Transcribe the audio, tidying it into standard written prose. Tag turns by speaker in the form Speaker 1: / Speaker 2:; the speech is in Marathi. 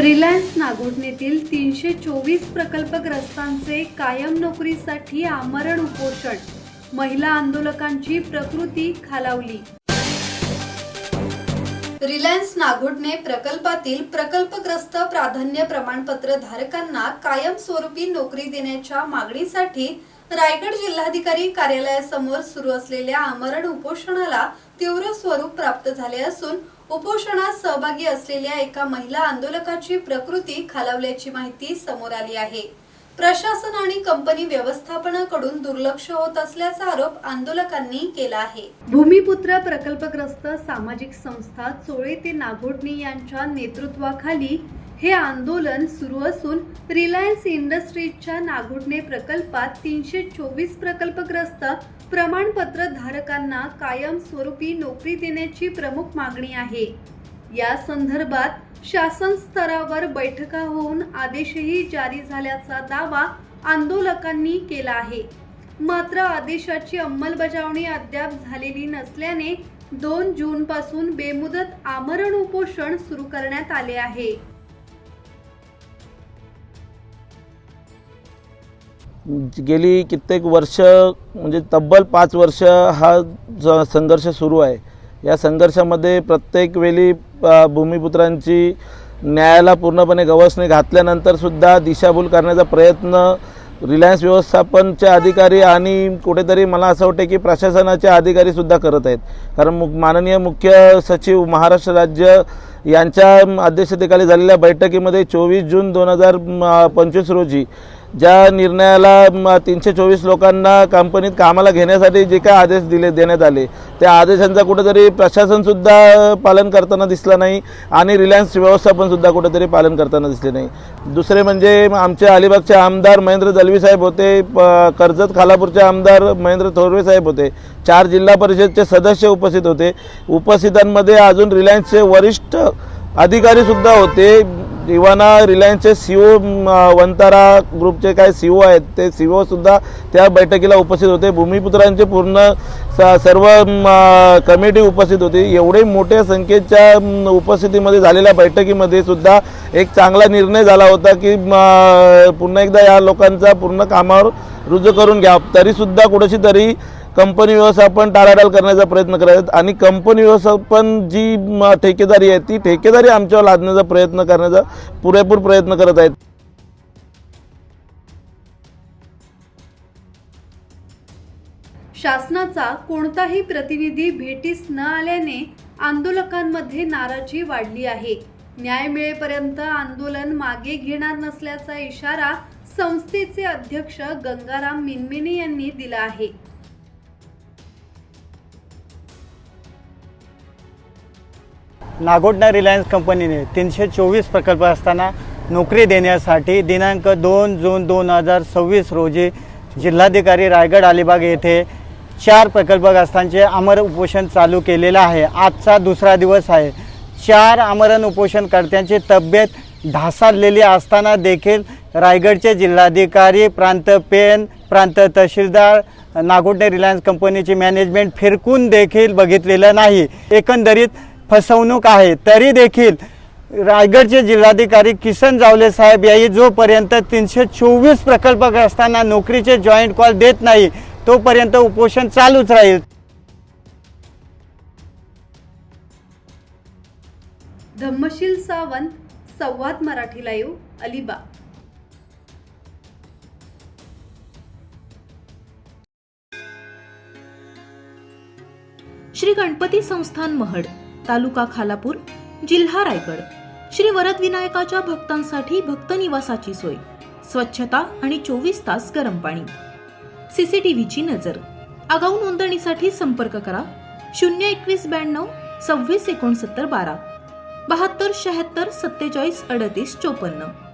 Speaker 1: रिलायन्स नागोठणेतील 324 प्रकल्पग्रस्तांचे कायम नोकरीसाठी आमरण उपोषण, महिला आंदोलकांची प्रकृती खालावली। रिलायन्स नागोठणे प्रकल्पातील प्रकल्पग्रस्त प्राधान्य प्रमाणपत्र धारकांना कायमस्वरूपी नोकरी देण्याच्या मागणीसाठी रायगड जिल्हाधिकारी कार्यालयासमोर सुरू असलेल्या आमरण उपोषणाला तीव्र स्वरूप प्राप्त झाले असून उपोषणात सहभागी असलेल्या एका महिला आंदोलकाची प्रकृती खालावल्याची माहिती समोर आली आहे। प्रशासन आणि कंपनी व्यवस्थापनाकडून दुर्लक्ष होत असल्याचा आरोप आंदोलकांनी केला आहे। भूमिपुत्र प्रकल्पग्रस्त सामाजिक संस्था चोळे ते नागोठणे यांच्या नेतृत्वाखाली हे आंदोलन सुरू असून रिलायन्स इंडस्ट्रीजच्या नागोठणे प्रकल्पात 324 प्रकल्पग्रस्त प्रमाणपत्र धारकांना कायम स्वरूपी नोकरी देण्याची प्रमुख मागणी आहे। या संदर्भात शासन स्तरावर बैठका होऊन आदेशही जारी झाल्याचा दावा आंदोलकांनी केला आहे। मात्र आदेशाची अंमलबजावणी अद्याप झालेली नसल्याने 2 जून पासून बेमुदत आमरण उपोषण सुरू करण्यात आले आहे।
Speaker 2: गेली कित्येक वर्ष म्हणजे तब्बल 5 वर्ष हा संघर्ष सुरू आहे। या संघर्षामध्ये प्रत्येक वेळी भूमिपुत्रांची न्यायाला पूर्णपणे गवसणी घातल्यानंतर सुद्धा दिशाभूल करण्याचा प्रयत्न रिलायन्स व्यवस्थापनचे अधिकारी आणि कुठेतरी मला असं वाटतं की प्रशासनाचे अधिकारी सुद्धा करत आहेत। कारण माननीय मुख्य सचिव महाराष्ट्र राज्य यांच्या अध्यक्षतेखाली झालेल्या बैठकीमध्ये 24 जून 2025 रोजी ज्या निर्णयाला 324 लोकांना कंपनीत कामाला घेण्यासाठी जे काय आदेश देण्यात आले त्या आदेशांचा कुठेतरी प्रशासन सुद्धा पालन करताना दिसला नाही आणि रिलायन्स व्यवस्थापन सुद्धा कुठेतरी पालन करताना दिसले नाही। दुसरे म्हणजे आमचे अलिबागचे आमदार महेंद्र दलवी साहेब होते, कर्जत खालापूरचे आमदार महेंद्र थोरवे साहेब होते, 4 जिल्हा परिषदचे सदस्य उपस्थित होते। उपस्थितांमध्ये अजून रिलायन्सचे वरिष्ठ अधिकारी सुद्धा होते। इवाना रिलायन्सचे सीओ वंतारा ग्रुपचे काय सीओ आहेत ते सीओ सुद्धा त्या बैठकीला उपस्थित होते। भूमिपुत्रांचे पूर्ण सर्व कमिटी उपस्थित होती। एवढे मोठ्या संख्येच्या उपस्थितीमध्ये झालेल्या बैठकीमध्ये सुद्धा एक चांगला निर्णय झाला होता की पुन्हा एकदा या लोकांचा पूर्ण कामावर रुजू करून घ्या। तरी सुद्धा कुठेशी तरी कंपनी व्यवस्थापन टाळाटाळ करण्याचा प्रयत्न करत आहेत आणि कंपनी व्यवस्थापन जी ठेकेदारी आहे ती ठेकेदारी आमच्यावर लादण्याचा प्रयत्न करण्याचा पुरेपूर प्रयत्न करत आहेत।
Speaker 1: शासनाचा कोणताही प्रतिनिधी भेटीस न आल्याने आंदोलकांमध्ये नाराजी वाढली आहे। न्याय मिळेपर्यंत आंदोलन मागे घेणार नसल्याचा इशारा संस्थेचे अध्यक्ष गंगाराम मिनमिने यांनी दिला आहे।
Speaker 3: नागोठणे रिलायन्स कंपनीने 324 प्रकल्प असताना नोकरी देण्यासाठी दिनांक 2 जून 2026 रोजी जिल्हाधिकारी रायगड अलिबाग येथे 4 प्रकल्पग्रस्तांचे आमरण उपोषण चालू केलेले आहे। आजचा दुसरा दिवस आहे। 4 आमरण उपोषणकर्त्यांची तब्येत ढासळलेली असताना देखील रायगडचे जिल्हाधिकारी, प्रांत पेन, प्रांत तहसीलदार, नागोठणे रिलायन्स कंपनीची मॅनेजमेंट फिरकून देखील बघितलेलं नाही। एकंदरीत फसवणूक आहे। तरी देखील रायगडचे जिल्हाधिकारी किसन जावले साहेब यांनी जोपर्यंत 324 प्रकल्पग्रस्तांना नोकरीचे जॉईंट कॉल देत नाही तोपर्यंत उपोषण चालूच राहील।
Speaker 1: धम्मशील सावंत, संवाद मराठी लाईव्ह, अलिबाग।
Speaker 4: श्री गणपती संस्थान महड, तालुका खालापूर, जिल्हा रायगड। श्री वरद विनायकाच्या भक्तांसाठी भक्त निवासाची सोय, स्वच्छता आणि 24 तास गरम पाणी, सीसीटीव्हीची नजर। आगाऊ नोंदणीसाठी संपर्क करा 02192 26 69 12 72 76 47 38 54।